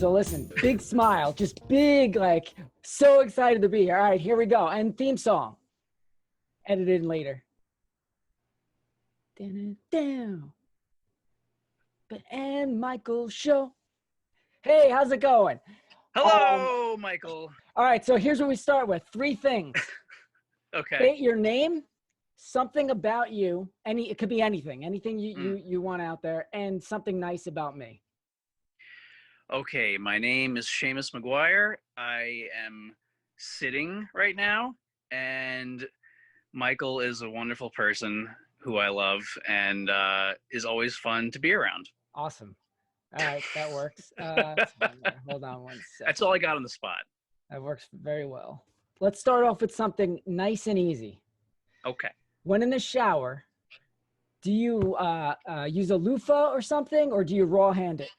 So listen, big smile, just big, like, so excited to be here. All right, here we go. And theme song. Edited in later. Down. And Michael show. Hey, how's it going? Hello, Michael. All right, so here's what we start with. 3 things. Okay. State your name, something about you, it could be anything you want out there, and something nice about me. Okay, my name is Séamus McGuire. I am sitting right now, and Michael is a wonderful person who I love and is always fun to be around. Awesome. All right, that works. Hold on one second. That's all I got on the spot. That works very well. Let's start off with something nice and easy. Okay. When in the shower, do you use a loofah or something, or do you raw hand it?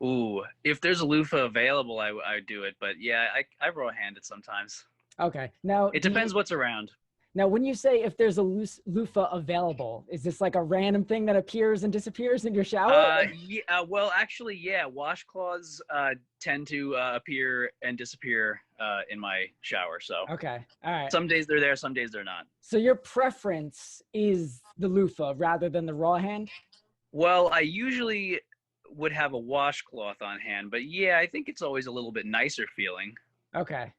Ooh, if there's a loofah available, I do it. But yeah, I raw hand it sometimes. Okay. Now it depends what's around. Now, when you say if there's a loofah available, is this like a random thing that appears and disappears in your shower? Yeah. Well, actually, yeah. Washcloths tend to appear and disappear in my shower. So okay. All right. Some days they're there, some days they're not. So your preference is the loofah rather than the raw hand? Well, I usually would have a washcloth on hand, but yeah, I think it's always a little bit nicer feeling. Okay.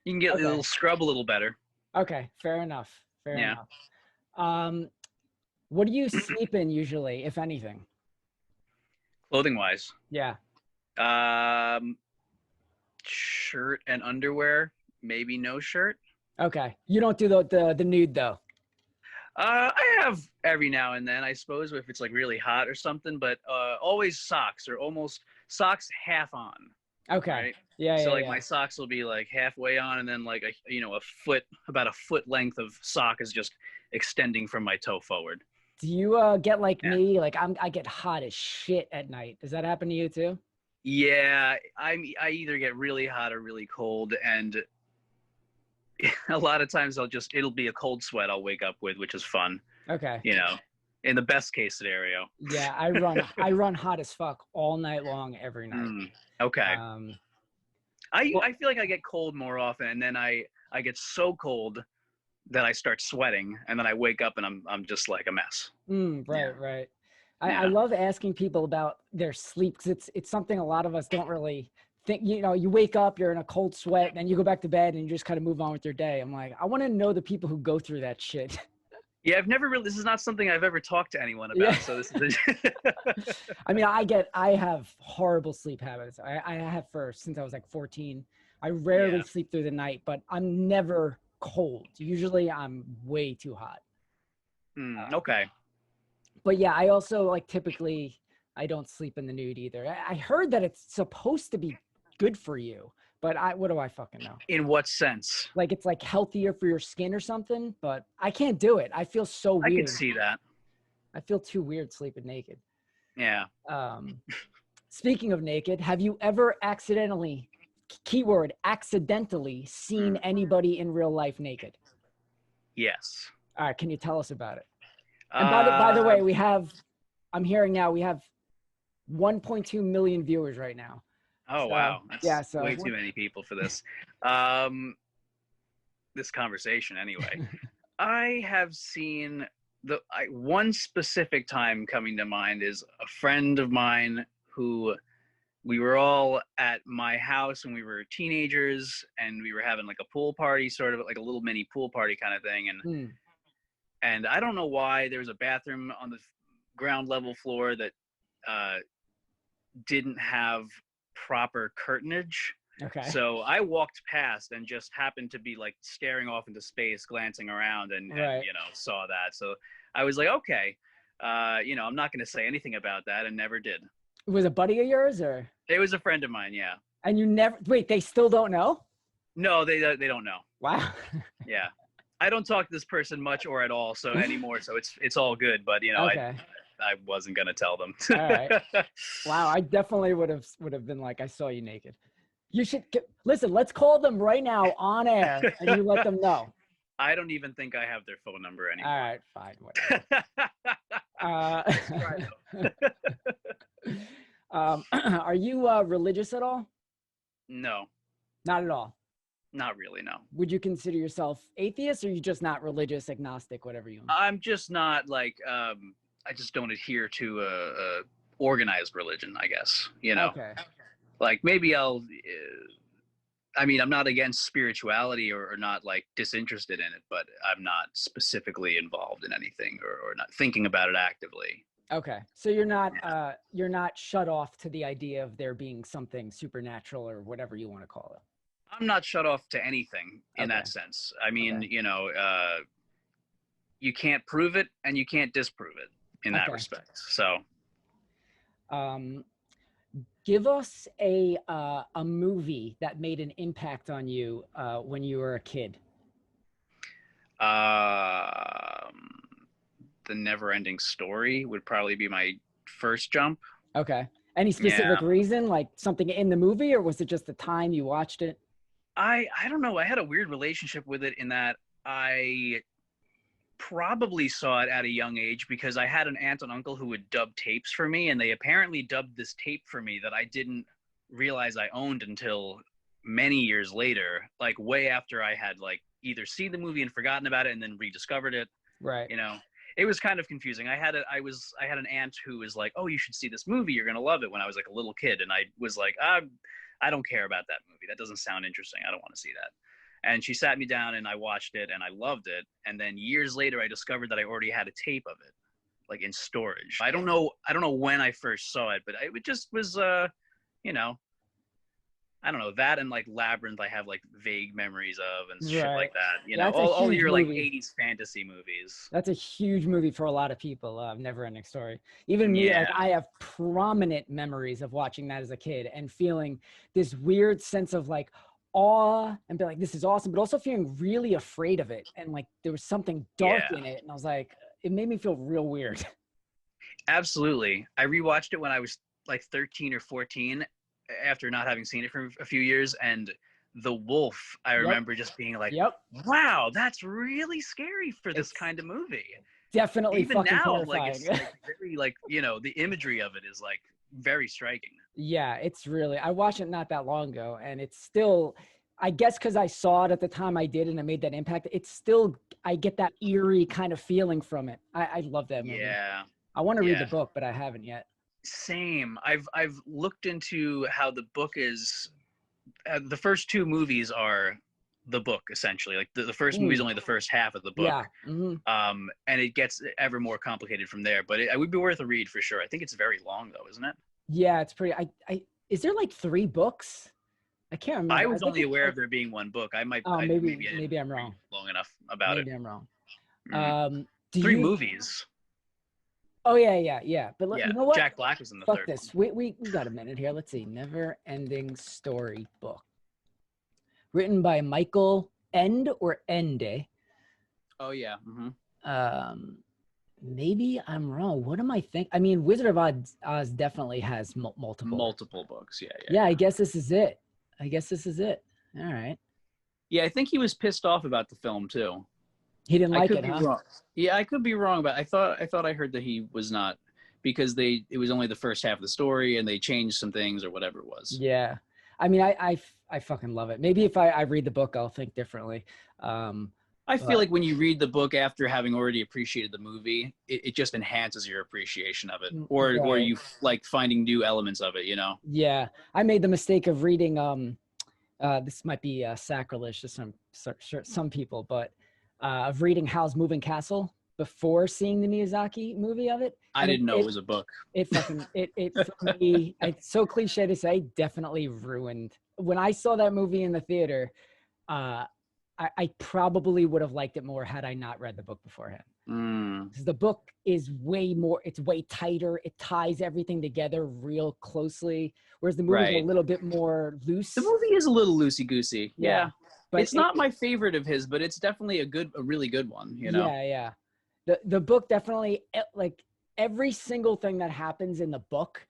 You can get a little scrub a little better. Okay, fair enough. Fair enough. What do you sleep in usually, if anything? Clothing wise? Yeah. Shirt and underwear, maybe no shirt. Okay. You don't do the nude though? I have every now and then, I suppose, if it's like really hot or something, but always socks, or almost socks half on. Okay. Right? Yeah. So yeah, my socks will be like halfway on, and then like about a foot length of sock is just extending from my toe forward. Do you get like me? Like I get hot as shit at night. Does that happen to you too? Yeah, I either get really hot or really cold, and a lot of times it'll be a cold sweat I'll wake up with, which is fun. Okay. You know, in the best case scenario. Yeah, I run hot as fuck all night long every night. Okay. I feel like I get cold more often, and then I get so cold that I start sweating, and then I wake up and I'm just like a mess. Right. I love asking people about their sleep, because it's something a lot of us don't really think. You wake up, you're in a cold sweat, and then you go back to bed and you just kind of move on with your day. I'm like, I want to know the people who go through that shit. Yeah, this is not something I've ever talked to anyone about. Yeah. So this is I mean, I have horrible sleep habits. I have since I was like 14. I rarely sleep through the night, but I'm never cold. Usually I'm way too hot. Okay. But yeah, I also typically I don't sleep in the nude either. I heard that it's supposed to be good for you, but what do I fucking know? In what sense? Like it's like healthier for your skin or something, but I can't do it. I feel so weird. I can see that. I feel too weird sleeping naked. Yeah. Speaking of naked, have you ever accidentally seen anybody in real life naked? Yes. All right. Can you tell us about it? And by the way, I'm hearing now we have 1.2 million viewers right now. Oh, wow. That's way too many people for this. This conversation anyway. I have seen one specific time coming to mind is a friend of mine who we were all at my house when we were teenagers, and we were having like a pool party, sort of like a little mini pool party kind of thing. And I don't know why there was a bathroom on the ground level floor that didn't have proper curtainage. Okay. So I walked past and just happened to be like staring off into space, glancing around, and saw that. So I was like, okay, I'm not going to say anything about that, and never did. Was it a buddy of yours, or? It was a friend of mine, yeah. And you never they still don't know? No, they don't know. Wow. Yeah. I don't talk to this person much or at all anymore, so it's all good, but okay. I wasn't going to tell them. All right. Wow, I definitely would have been like, I saw you naked. You should listen, let's call them right now on air and you let them know. I don't even think I have their phone number anymore. All right, fine, whatever. Are you religious at all? No, Not at all. not really. No, Would you consider yourself atheist, or are you just not religious, agnostic, whatever you want? I'm just not like I just don't adhere to a organized religion. I guess Okay. like maybe I'll. I mean, I'm not against spirituality or not like disinterested in it, but I'm not specifically involved in anything or not thinking about it actively. Okay. So you're not shut off to the idea of there being something supernatural or whatever you want to call it. I'm not shut off to anything in Okay. that sense. I mean, Okay. You can't prove it and you can't disprove it in that Okay. respect. So, Um, give us a movie that made an impact on you when you were a kid. The Never-Ending Story would probably be my first jump. Okay. Any specific reason, like something in the movie, or was it just the time you watched it? I don't know. I had a weird relationship with it in that I probably saw it at a young age because I had an aunt and uncle who would dub tapes for me, and they apparently dubbed this tape for me that I didn't realize I owned until many years later, like way after I had like either seen the movie and forgotten about it and then rediscovered it. Right. It was kind of confusing. I had an aunt who was like, "Oh, you should see this movie. You're gonna love it." When I was like a little kid, and I was like, I don't care about that movie. That doesn't sound interesting. I don't want to see that. And she sat me down and I watched it and I loved it. And then years later, I discovered that I already had a tape of it, like in storage. I don't know when I first saw it, but it just was, I don't know, that and like Labyrinth I have like vague memories of and shit like that. That's all your like movie. 80s fantasy movies. That's a huge movie for a lot of people. Never-Ending Story. Even me, like I have prominent memories of watching that as a kid and feeling this weird sense of like awe and be like, this is awesome, but also feeling really afraid of it. And like there was something dark in it. And I was like, it made me feel real weird. Absolutely. I rewatched it when I was like 13 or 14 after not having seen it for a few years, and the wolf I remember just being like, wow, that's really scary for this kind of movie. Definitely. Even fucking now terrifying. like it's like very like the imagery of it is like very striking. Yeah, it's really, I watched it not that long ago, and it's still, I guess because I saw it at the time I did and it made that impact, it's still, I get that eerie kind of feeling from it. I love that movie. I want to read the book, but I haven't yet. Same. I've looked into how the book is. The first two movies are the book essentially. Like the first movie is only the first half of the book. And it gets ever more complicated from there. But it would be worth a read for sure. I think it's very long though, isn't it? Yeah, it's pretty. Is there like 3 books? I can't remember. I was only aware of there being one book. I might. Oh, maybe I'm wrong. Long enough about it. Maybe I'm wrong. 3 movies. Oh yeah. But you know what? Jack Black was in the third. Fuck this. We got a minute here. Let's see. Never-Ending Story book. Written by Michael Ende. Oh yeah. Maybe I'm wrong. What am I think? I mean, Wizard of Oz definitely has multiple books. Yeah. I guess this is it. All right. Yeah, I think he was pissed off about the film too. He didn't like it, huh? Wrong. Yeah, I could be wrong, but I thought I heard that he was not, because it was only the first half of the story and they changed some things or whatever it was. Yeah. I mean, I fucking love it. Maybe if I read the book, I'll think differently. I feel like when you read the book after having already appreciated the movie, it just enhances your appreciation of it, or you like finding new elements of it, Yeah. I made the mistake of reading, this might be sacrilege to some people, but of reading Howl's Moving Castle before seeing the Miyazaki movie of it. I didn't know it was a book. It for me, it's so cliche to say, definitely ruined. When I saw that movie in the theater, I probably would have liked it more had I not read the book beforehand. Because the book is it's way tighter. It ties everything together real closely. Whereas the movie is a little bit more loose. The movie is a little loosey-goosey. Yeah. But it's not my favorite of his, but it's definitely a really good one, Yeah. The book definitely, like every single thing that happens in the book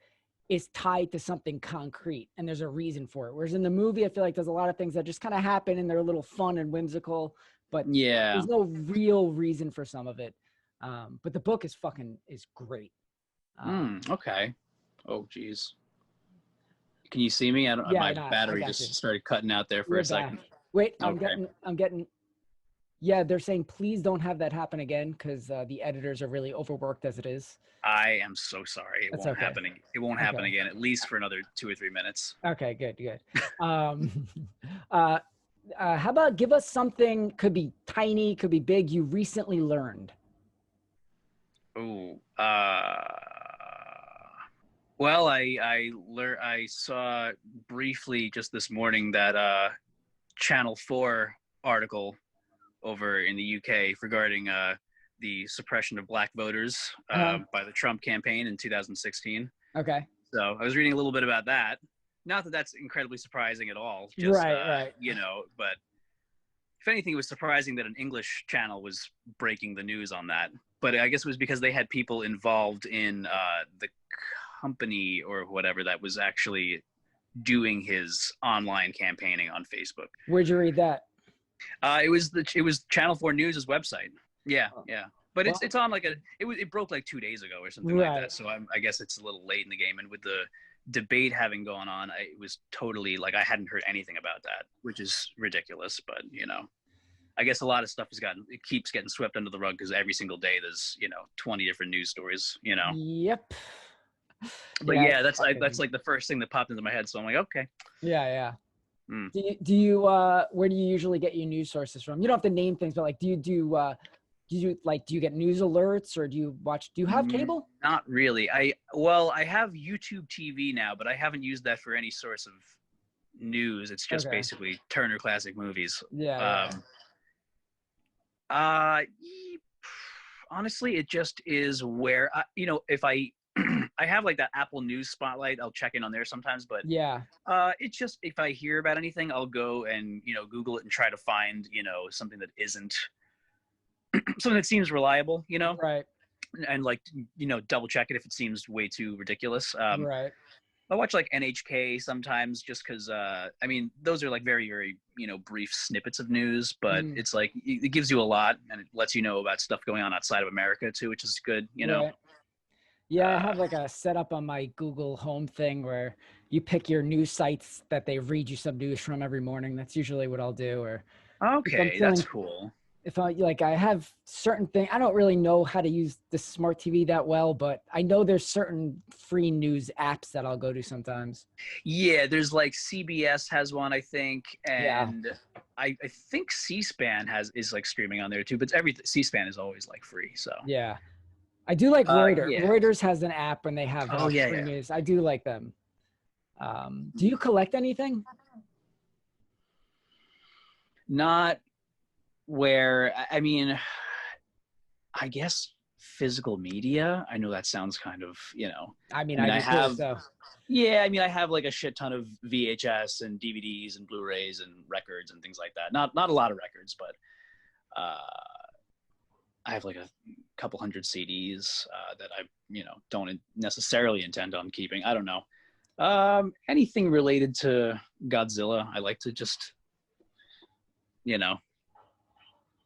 is tied to something concrete and there's a reason for it. Whereas in the movie, I feel like there's a lot of things that just kind of happen and they're a little fun and whimsical, but there's no real reason for some of it. But the book is great. Okay. Oh, geez. Can you see me? I don't. Yeah, My I battery got just you. started cutting out there for You're a second. back. Wait, Okay. I'm getting. Yeah, they're saying please don't have that happen again because the editors are really overworked as it is. I am so sorry. It That's won't okay. happen. It won't happen Okay. again. At least for another 2 or 3 minutes. Okay, good. Uh, how about give us something? Could be tiny, could be big. You recently learned. Oh. Well, I saw briefly just this morning that Channel 4 article over in the UK regarding the suppression of black voters by the Trump campaign in 2016. Okay. So I was reading a little bit about that. Not that that's incredibly surprising at all. Just, Right. But if anything, it was surprising that an English channel was breaking the news on that. But I guess it was because they had people involved in the company or whatever that was actually doing his online campaigning on Facebook. Where'd you read that? It was Channel 4 News' website. Yeah. But Well, it's on like it broke like 2 days ago or something like that. So I guess it's a little late in the game. And with the debate having gone on, it was totally like I hadn't heard anything about that, which is ridiculous. But I guess a lot of stuff keeps getting swept under the rug because every single day there's 20 different news stories. Yep. But yeah, that's like the first thing that popped into my head. So I'm like, okay. Yeah. Mm. Do you where do you usually get your news sources from? You don't have to name things, but like do you get news alerts or do you have cable? Not really. I have YouTube TV now, but I haven't used that for any source of news. It's just basically Turner Classic Movies. Yeah. Honestly, it just is where if I I have like that Apple News Spotlight, I'll check in on there sometimes, but it's just if I hear about anything, I'll go and Google it and try to find something that isn't something that seems reliable, Right. and like double check it if it seems way too ridiculous. Right. I watch like NHK sometimes just because I mean those are like very, very brief snippets of news, but it's like it gives you a lot and it lets you know about stuff going on outside of America too, which is good. Right. Yeah, I have like a setup on my Google Home thing where you pick your news sites that they read you some news from every morning. That's usually what I'll do. Or that's cool. If I have certain things, I don't really know how to use the smart TV that well, but I know there's certain free news apps that I'll go to sometimes. Yeah, there's like CBS has one, I think, and I think C-SPAN is like streaming on there too. But C-SPAN is always like free. So yeah, I do like Reuters. Yeah. Reuters has an app when they have free news. I do like them. Do you collect anything? Not where, I mean, I guess physical media. I know that sounds kind of, I have, yeah, I mean, I have like a shit ton of VHS and DVDs and Blu-rays and records and things like that. Not a lot of records, but I have like a couple hundred CDs that I, don't necessarily intend on keeping. I don't know. Anything related to Godzilla, I like to just,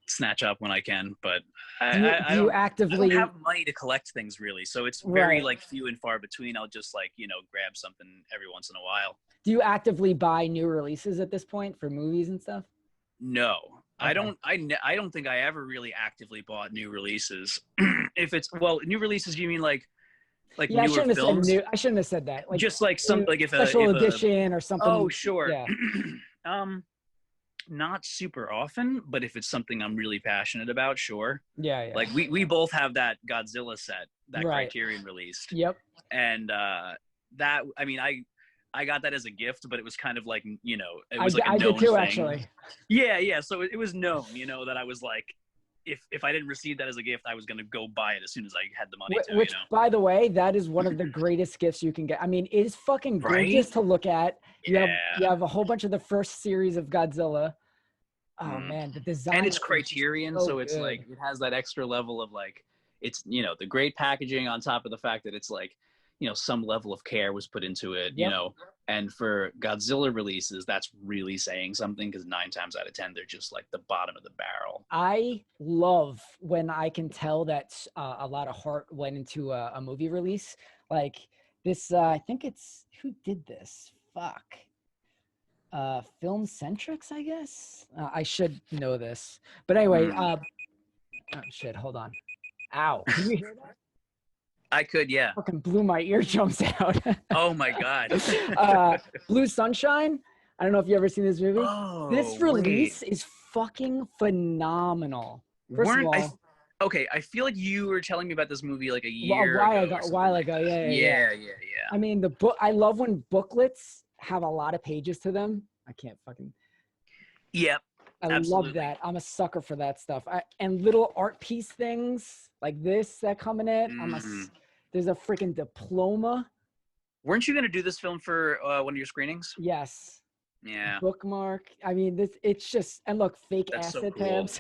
snatch up when I can, but I don't have money to collect things really, so it's very like few and far between. I'll just like grab something every once in a while. Do you actively buy new releases at this point for movies and stuff? No, I don't think I ever really actively bought new releases. If it's new releases, you mean like newer films? I shouldn't have said that. Like just like some like if special edition or something. Oh sure. Yeah. Not super often, but if it's something I'm really passionate about, sure. Yeah. Like we both have that Godzilla set that Criterion released. Yep. And that, I mean, I got that as a gift, but it was kind of like, it was like a known did too, thing. Actually. Yeah. So it was known, that I was like, if I didn't receive that as a gift, I was going to go buy it as soon as I had the money to, Which, by the way, that is one of the greatest gifts you can get. I mean, it is fucking gorgeous to look at. You have a whole bunch of the first series of Godzilla. Oh man, the design. And it's Criterion, so it's good. like, it has that extra level of like, it's, the great packaging on top of the fact that it's like, some level of care was put into it, and for Godzilla releases, that's really saying something because 9 times out of 10, they're just like the bottom of the barrel. I love when I can tell that a lot of heart went into a movie release. Like this, I think it's, who did this? fuck. Film centrics, I guess. I should know this, but anyway. Oh shit! Hold on. Ow! Can you hear that? I could, yeah. Fucking blew my eardrums out. Oh my god. Blue Sunshine. I don't know if you ever seen this movie. Oh, this release is fucking phenomenal. First of all, okay, I feel like you were telling me about this movie like a while ago. Yeah. I mean, the book. I love when booklets have a lot of pages to them. I can't fucking. Yep. I love that. I'm a sucker for that stuff. And little art piece things like this that come in it. There's a freaking diploma. Weren't you gonna do this film for one of your screenings? Yes. Yeah. Bookmark. I mean, it's just, and look, fake That's acid so cool. tabs.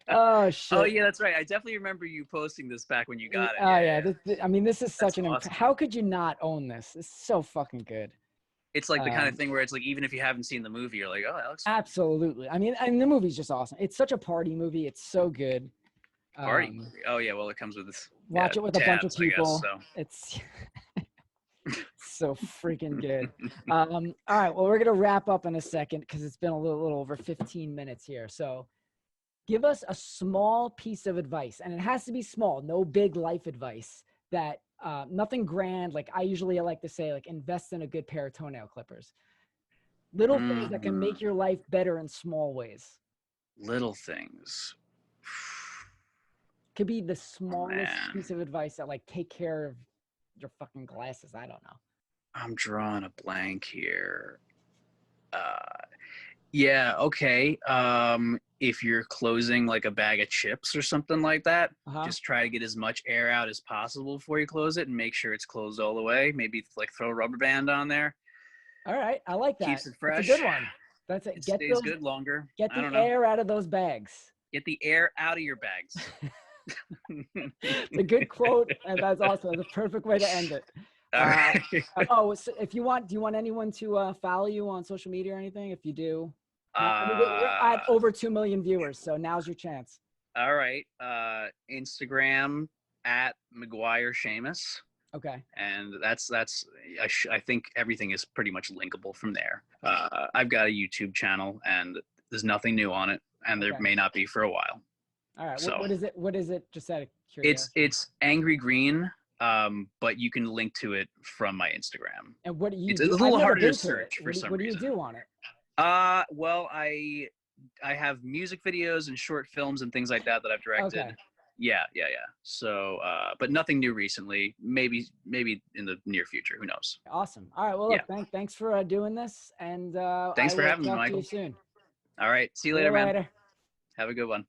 Oh shit. Oh yeah, that's right. I definitely remember you posting this back when you got it. Oh yeah. I mean, this is such an awesome. how could you not own this? It's so fucking good. It's like the kind of thing where it's like, even if you haven't seen the movie, you're like, oh, that looks absolutely. I mean, and the movie's just awesome. It's such a party movie. It's so good. Party movie. Oh yeah, well, it comes with this. Watch it with a bunch of people. I guess, so. It's so freaking good. All right, well, we're gonna wrap up in a second because it's been a little over 15 minutes here. So give us a small piece of advice, and it has to be small, no big life advice that nothing grand. Like I usually like to say, like invest in a good pair of toenail clippers. Little things that can make your life better in small ways. Little things. Could be the smallest piece of advice that like take care of your fucking glasses. I don't know. I'm drawing a blank here. Yeah, okay. If you're closing like a bag of chips or something like that, just try to get as much air out as possible before you close it and make sure it's closed all the way. Maybe like throw a rubber band on there. All right, I like that. Keeps it fresh. That's a good one. That's it. It stays good longer. Get the air out of those bags. Get the air out of your bags. It's a good quote, and that's awesome. That's a perfect way to end it. So if you want, do you want anyone to follow you on social media or anything? If you do, we're at over 2 million viewers, so now's your chance. All right, Instagram at McGuire Séamus. Okay. And that's I think everything is pretty much linkable from there. I've got a YouTube channel, and there's nothing new on it, and there may not be for a while. All right. So, what is it? Just out of curiosity. It's Angry Green, but you can link to it from my Instagram. And what do you? It's a little harder to search for some reason. What do you do on it? Well, I have music videos and short films and things like that I've directed. Okay. Yeah. So, but nothing new recently. Maybe in the near future. Who knows? Awesome. All right. Well, look, thanks for doing this, and thanks for having me, Michael. See you soon. All right. See you later, man. Have a good one.